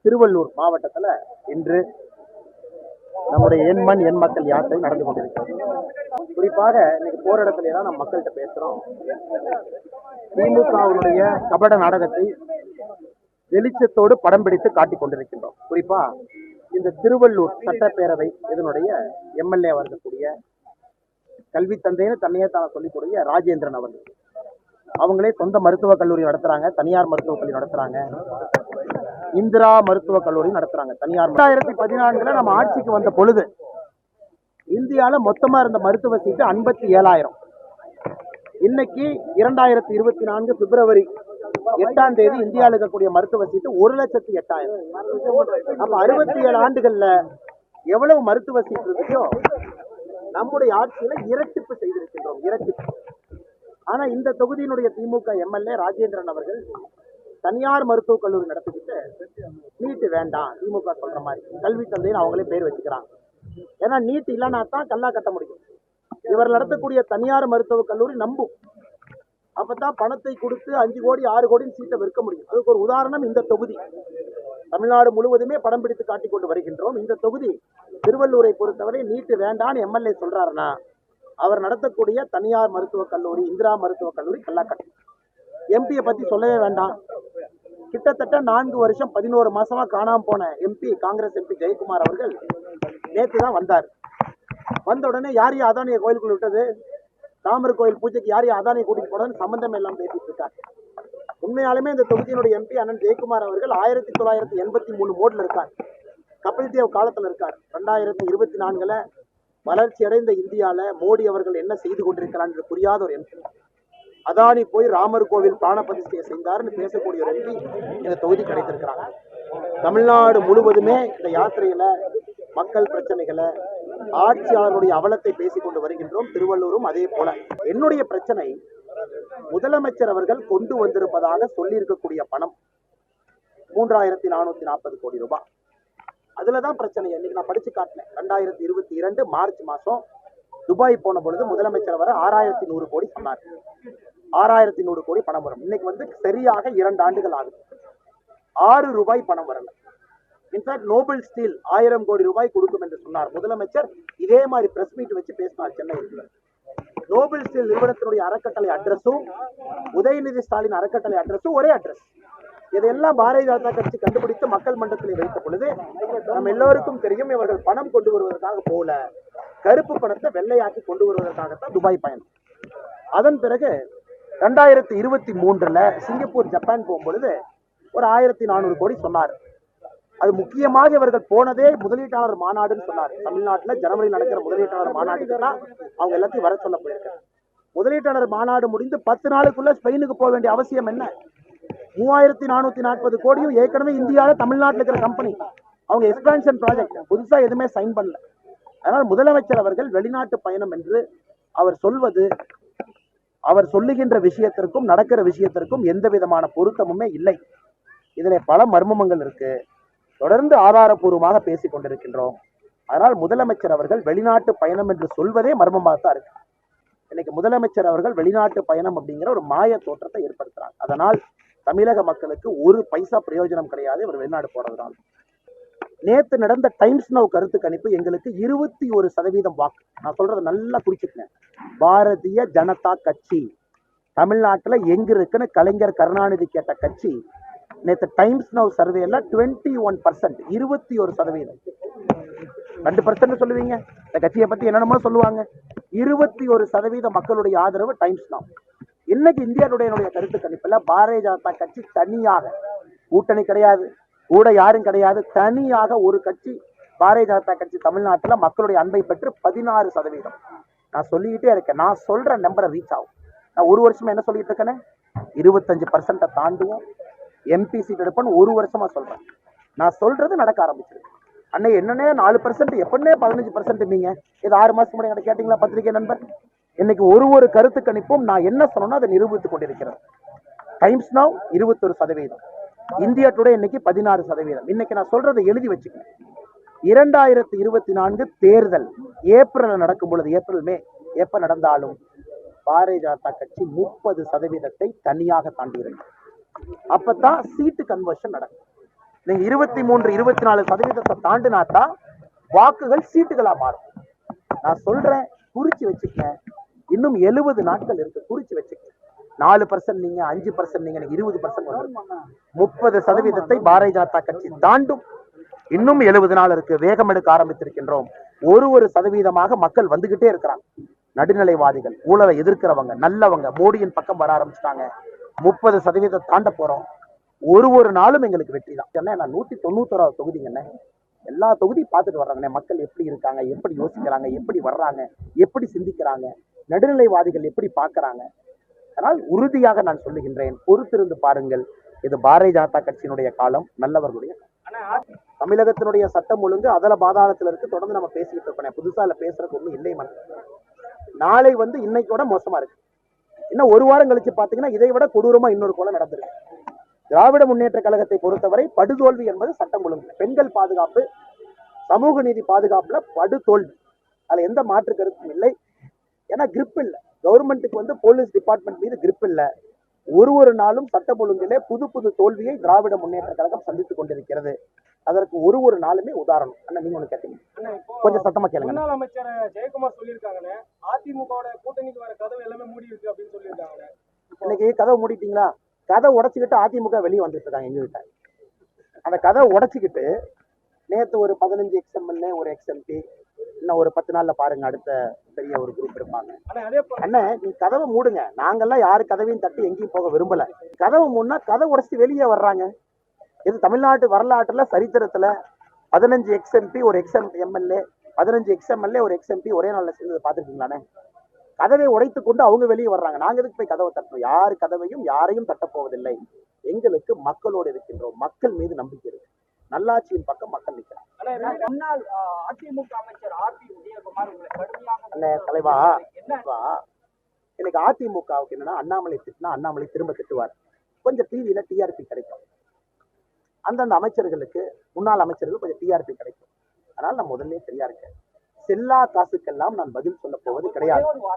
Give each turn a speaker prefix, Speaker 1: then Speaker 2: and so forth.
Speaker 1: திருவள்ளூர் மாவட்டத்துல இன்று நம்முடைய எண் மண் எண் மக்கள் யாத்திரை நடந்து கொண்டிருக்கிறது. குறிப்பாக இன்னைக்கு போற இடத்துல தான் நம்ம மக்கள்கிட்ட பேசுறோம். திமுகவுடைய கபட நாடகத்தை வெளிச்சத்தோடு படம் பிடித்து காட்டிக் கொண்டிருக்கின்றோம். குறிப்பா இந்த திருவள்ளூர் சட்டப்பேரவை இதனுடைய எம்எல்ஏ இருக்கக்கூடிய கல்வி தந்தைன்னு தன்னையே தான சொல்லிக்கூடிய ராஜேந்திரன் அவர்கள், அவங்களே சொந்த மருத்துவக் கல்லூரி நடத்துறாங்க, தனியார் மருத்துவக் கல்லூரி நடத்துறாங்க, இந்திரா மருத்துவக் கல்லூரி நடத்துறாங்க தனியார். 2014 நம்ம ஆட்சிக்கு வந்த பொழுது இந்தியால மொத்தமா இருந்த மருத்துவ சீட்டு 57,000. இன்னைக்கு 2024 பிப்ரவரி 8ஆம் தேதி இந்தியாவில் இருக்கக்கூடிய மருத்துவ சீட்டு 1,08,000. அப்ப 67 ஆண்டுகள்ல எவ்வளவு மருத்துவ சீட்டு இருக்கோ நம்முடைய ஆட்சியில இரட்டிப்பு செய்திருக்கின்றோம், இரட்டிப்பு. ஆனா இந்த தொகுதியினுடைய திமுக எம்எல்ஏ ராஜேந்திரன் அவர்கள் தனியார் மருத்துவக் கல்லூரி நடத்திக்கிட்டு நீட் வேண்டாம், திமுக சொல்ற மாதிரி கல்வி தந்தைன்னு அவங்களே பேர் வச்சுக்கிறாங்க. ஏன்னா நீட் இல்லைன்னா தான் கல்லா கட்ட முடியும். இவர் நடத்தக்கூடிய தனியார் மருத்துவக் கல்லூரி நம்பும், அப்பதான் பணத்தை கொடுத்து 5 கோடி 6 கோடின்னு சீட்டை விற்க முடியும். அதுக்கு ஒரு உதாரணம் இந்த தொகுதி. தமிழ்நாடு முழுவதுமே படம் பிடித்து காட்டிக் கொண்டு வருகின்றோம். இந்த தொகுதி திருவள்ளூரை பொறுத்தவரை நீட் வேண்டான்னு எம்எல்ஏ சொல்றாருன்னா அவர் நடத்தக்கூடிய தனியார் மருத்துவக் கல்லூரி, இந்திரா மருத்துவக் கல்லூரி கல்லாக்கட்டும். எம்பியை பத்தி சொல்லவே வேண்டாம். கிட்டத்தட்ட 4 வருஷம் 11 மாசமா காணாம போன எம்பி, காங்கிரஸ் எம்பி ஜெயக்குமார் அவர்கள் நேற்று தான் வந்தார். வந்த உடனே யார் அதானியை கோயிலுக்குள்ள விட்டது, ராமர் கோயில் பூஜைக்கு யார் அதானியை கூட்டிட்டு போனதுன்னு சம்பந்தம் எல்லாம் பேசிட்டு இருக்காரு. உண்மையாலுமே இந்த தொகுதியினுடைய எம்பி அண்ணன் ஜெயக்குமார் அவர்கள் 1983 மோட்ல இருக்கார், கபில் தேவ் காலத்துல இருக்கார். 2024 வளர்ச்சி அடைந்த இந்தியால மோடி அவர்கள் என்ன செய்து கொண்டிருக்கிறார் என்று புரியாத ஒரு எம்பி. அதானி போய் ராமர் கோவில் பிராண பிரதிஷ்டையை செய்தார்னு பேசக்கூடிய ஒரு எம்பி இந்த தொகுதி கிடைத்திருக்கிறாங்க. தமிழ்நாடு முழுவதுமே இந்த யாத்திரையில மக்கள் பிரச்சனைகளை, ஆட்சியாளருடைய அவலத்தை பேசிக் கொண்டு வருகின்றோம். திருவள்ளூரும் அதே போல. என்னுடைய பிரச்சனை, முதலமைச்சர் அவர்கள் கொண்டு வந்திருப்பதாக சொல்லி இருக்கக்கூடிய பணம் 3,440 கோடி ரூபாய். அதுலதான் பிரச்சனை. இன்னைக்கு நான் படிச்சு காட்டினேன். 2022 மார்ச் மாசம் துபாய் போன பொழுது முதலமைச்சர் வர 6,100 கோடி சொன்னார். 6,100 கோடி பணம் வரும். இன்னைக்கு வந்து சரியாக 2 ஆண்டுகள் ஆகுது. 6 ரூபாய் பணம் வரல. இன்ஃபேக்ட் நோபல் ஸ்டீல் 1000 கோடி ரூபாய் கொடுக்கும் என்று சொன்னார் முதலமைச்சர். இதே மாதிரி பிரஸ் மீட் வச்சு பேசினார் சென்னையில். நோபல் ஸ்டீல் நிறுவனத்தினுடைய அறக்கட்டளை அட்ரஸும் உதயநிதி ஸ்டாலின் அறக்கட்டளை அட்ரஸும் ஒரே அட்ரஸ். இதெல்லாம் பாரதிய ஜனதா கட்சி கண்டுபிடித்து மக்கள் மன்றத்தில் வைத்த பொழுது நம்ம எல்லோருக்கும் தெரியும், இவர்கள் பணம் கொண்டு வருவதற்காக போல, கருப்பு பணத்தை வெள்ளையாக்கி கொண்டு வருவதற்காகத்தான் துபாய் பயணம். அதன் பிறகு 2023 சிங்கப்பூர், ஜப்பான் போகும்பொழுது ஒரு 1,400 கோடி சொன்னார். அது முக்கியமாக இவர்கள் போனதே முதலீட்டாளர் மாநாடுன்னு சொன்னார். தமிழ்நாட்டில் ஜனவரியில் நடக்கிற முதலீட்டாளர் மாநாட்டுக்கு தான் அவங்க எல்லாத்தையும் வர சொல்ல போயிருக்காங்க. முதலீட்டாளர் மாநாடு முடிந்து 10 நாளுக்குள்ள ஸ்பெயினுக்கு போக வேண்டிய அவசியம் என்ன? 3,440 கோடியும் ஏற்கனவே இந்தியாவில் தமிழ்நாட்டில் இருக்கிற கம்பெனி, அவங்க எக்ஸ்பான்ஷன் ப்ராஜெக்ட் புதுசா எதுவுமே சைன் பண்ணல. அதனால் முதலமைச்சர் அவர்கள் வெளிநாட்டு பயணம் என்று அவர் சொல்வது, அவர் சொல்லுகின்ற விஷயத்திற்கும் நடக்கிற விஷயத்திற்கும் எந்த விதமான பொருத்தமுமே இல்லை. இதிலே பல மர்மங்கள் இருக்கு. தொடர்ந்து ஆதாரபூர்வமாக பேசிக் கொண்டிருக்கின்றோம். அதனால் முதலமைச்சர் அவர்கள் வெளிநாட்டு பயணம் என்று சொல்வதே மர்மமாக தான் இருக்கு. இன்னைக்கு முதலமைச்சர் அவர்கள் வெளிநாட்டு பயணம் அப்படிங்கிற ஒரு மாய தோற்றத்தை ஏற்படுத்துறாங்க. அதனால் தமிழக மக்களுக்கு ஒரு பைசா பிரயோஜனம் கிடையாது இவர் வெளிநாடு போறதுனால. நேற்று நடந்த டைம்ஸ் நவ் கருத்து கணிப்பு எங்களுக்கு 21% வாக்கு. நான் சொல்றதை நல்லா குறிச்சுக்கேன். பாரதிய ஜனதா கட்சி தமிழ்நாட்டில் எங்க இருக்குன்னு கலைஞர் கருணாநிதி கேட்ட கட்சி நேற்று டைம்ஸ் நவ் சர்வேல 21%, 21%. 2% சொல்லுவீங்க, இந்த கட்சியை பத்தி என்னென்னமோ சொல்லுவாங்க. 21% மக்களுடைய ஆதரவு டைம்ஸ் நவ். இன்னைக்கு இந்தியாவுடைய கருத்து கணிப்புல பாரதிய ஜனதா கட்சி தனியாக, கூட்டணி கிடையாது, கூட யாரும் கிடையாது, தனியாக ஒரு கட்சி பாரதிய ஜனதா கட்சி தமிழ்நாட்டில் மக்களுடைய அன்பை பெற்று 16%. நான் சொல்லிக்கிட்டே இருக்கேன், நான் சொல்ற நம்பரை ரீச் ஆகும். நான் ஒரு வருஷமா என்ன சொல்லிட்டு இருக்கேன்னு, 25% தாண்டுவோம், எம்பி சீட் எடுப்பேன்னு ஒரு வருஷமா சொல்றேன். நான் சொல்றது நடக்க ஆரம்பிச்சிருக்கு. அன்னை என்னன்னே 4%, எப்பன்னே 15% நீங்க இது 6 மாசத்துக்கு முன்னாடி கேட்டீங்களா பத்திரிகை நண்பர்? இன்னைக்கு ஒரு கருத்து கணிப்பும் நான் என்ன சொன்னோம்னா அதை நிரூபித்துக் கொண்டிருக்கிறேன். டைம்ஸ் நவ் 21%, இந்தியா டுடே இன்னைக்கு 16%. இன்னைக்கு நான் சொல்றதை எழுதி வச்சுக்கேன். 2024 தேர்தல் ஏப்ரல் நடக்கும் பொழுது, ஏப்ரல் மே எப்ப நடந்தாலும் பாரதிய ஜனதா கட்சி 30% தனியாக தாண்டியிருக்கும். அப்பதான் சீட்டு கன்வர்ஷன் நடக்கும். நீங்க 23, 24% தாண்டினாத்தான் வாக்குகள் சீட்டுகளா மாறும். நான் சொல்றேன், குறிச்சு வச்சுக்க. இன்னும் 70 நாட்கள் இருக்கு, குறிச்சு வச்சுக்க. 4% நீங்க, 5% நீங்க, 20% வரும். 30% பாரதிய ஜனதா கட்சி தாண்டும். இன்னும் 70 நாள் இருக்கு, வேகம் எடுக்க ஆரம்பித்திருக்கின்றோம். ஒரு சதவீதமாக மக்கள் வந்துகிட்டே இருக்கிறாங்க. நடுநிலைவாதிகள், ஊழலை எதிர்க்கிறவங்க, நல்லவங்க மோடியின் பக்கம் வர ஆரம்பிச்சுட்டாங்க. 30% தாண்ட போறோம். ஒரு நாளும் எங்களுக்கு வெற்றி தான். ஏன்னா நான் 191வது தொகுதிங்கண்ணே. எல்லா தொகுதி பார்த்துட்டு வர்றாங்கண்ணே. மக்கள் எப்படி இருக்காங்க, எப்படி யோசிக்கிறாங்க, எப்படி வர்றாங்க, எப்படி சிந்திக்கிறாங்க, நடுநிலைவாதிகள் எப்படி பார்க்கறாங்க. அதனால் உறுதியாக நான் சொல்லுகின்றேன், பொறுத்திருந்து பாருங்கள். இது பாரதிய ஜனதா கட்சியினுடைய காலம், நல்லவர்களுடைய. தமிழகத்தினுடைய சட்டம் ஒழுங்கு அதல பாதாளத்தில் இருக்கு. தொடர்ந்து நம்ம பேசிக்கிட்டு இருக்கோம். புதுசா இல்ல, பேசுறதுக்கு ஒண்ணும் இல்லை. நாளை இன்னைக்கோட மோசமா இருக்கு. இன்னும் ஒரு வாரம் கழிச்சு பாத்தீங்கன்னா இதை விட கொடூரமா இன்னொரு கொலை நடந்திருக்கு. திராவிட முன்னேற்ற கழகத்தை பொறுத்தவரை படுதோல்வி என்பது சட்டம் ஒழுங்கு, பெண்கள் பாதுகாப்பு, சமூக நீதி பாதுகாப்புல படுதோல்வி. அதுல எந்த மாற்று கருத்தும் இல்லை. ஏன்னா கிரிப் இல்ல கவர்மெண்ட்டுக்கு, போலீஸ் டிபார்ட்மெண்ட் மீது கிரிப் இல்ல. ஒரு நாளும் சட்டம் ஒழுங்கிலே புது தோல்வியை திராவிட முன்னேற்ற கழகம் சந்தித்துக் கொண்டிருக்கிறது. அதற்கு ஒரு நாளுமே உதாரணம். அண்ணா நீங்க ஒண்ணு கேட்டீங்க, கொஞ்சம் சத்தமா கேளுங்க.
Speaker 2: முன்னாள் அமைச்சர் ஜெயக்குமார் சொல்லியிருக்காங்க, அதிமுக கூட்டணிக்கு வர கதவு எல்லாமே மூடி இருக்கு அப்படின்னு சொல்லியிருக்காங்க.
Speaker 1: இன்னைக்கு கதவை மூடிட்டீங்களா? கதவை உடைச்சுக்கிட்டு அதிமுக வெளியே வந்துட்டு இருக்காங்க எங்க கிட்ட. அந்த கதவை உடைச்சுக்கிட்டு நேத்து ஒரு 15 எக்ஸ்எம்எல்ஏ, ஒரு எக்ஸ்எம்பி, இன்னும் ஒரு 10 நாள்ல பாருங்க அடுத்த பெரிய ஒரு குரூப் இருப்பாங்க. அண்ணா நீ கதவை மூடுங்க. நாங்கெல்லாம் யாரு கதவையும் தட்டி எங்கேயும் போக விரும்பல. கதவை மூடனா கதவை உடைச்சிட்டு வெளியே வர்றாங்க. இது தமிழ்நாட்டு வரலாற்றுல சரித்திரத்துல 15 எக்ஸ்எம்பி, ஒரு எம்எல்ஏ, 15 எக்ஸ்எம்எல்ஏ, ஒரு எக்ஸ்எம்பி ஒரே நாள்ல சேர்ந்து பாத்துருக்கீங்களானே? கதவை உடைத்து கொண்டு அவங்க வெளியே வர்றாங்க. நாங்க எதுக்கு போய் கதவை தட்டணும்? யாரு கதவையும் யாரையும் தட்டப்போவதில்லை. எங்களுக்கு மக்களோடு இருக்கின்றோம். மக்கள் மீது நம்பிக்கை இருக்கு. நல்லாட்சியின் பக்கம் மக்கள் நிற்கிறாங்க.
Speaker 2: முன்னாள் அதிமுக அமைச்சர் ஆர்பி உதயகுமார்
Speaker 1: தலைவா, எனக்கு அதிமுகவுக்கு என்னன்னா, அண்ணாமலை திட்டினா அண்ணாமலை திரும்ப திட்டுவார். கொஞ்சம் டிவியில டிஆர்பி கிடைக்கும். அந்தந்த அமைச்சர்களுக்கு, முன்னாள் அமைச்சர்கள் கொஞ்சம் டிஆர்பி கிடைக்கும். அதனால நான் முதல்ல சரியா இருக்கேன். செல்லா காசுக்கெல்லாம் நான் பதில் சொல்ல போவது கிடையாது.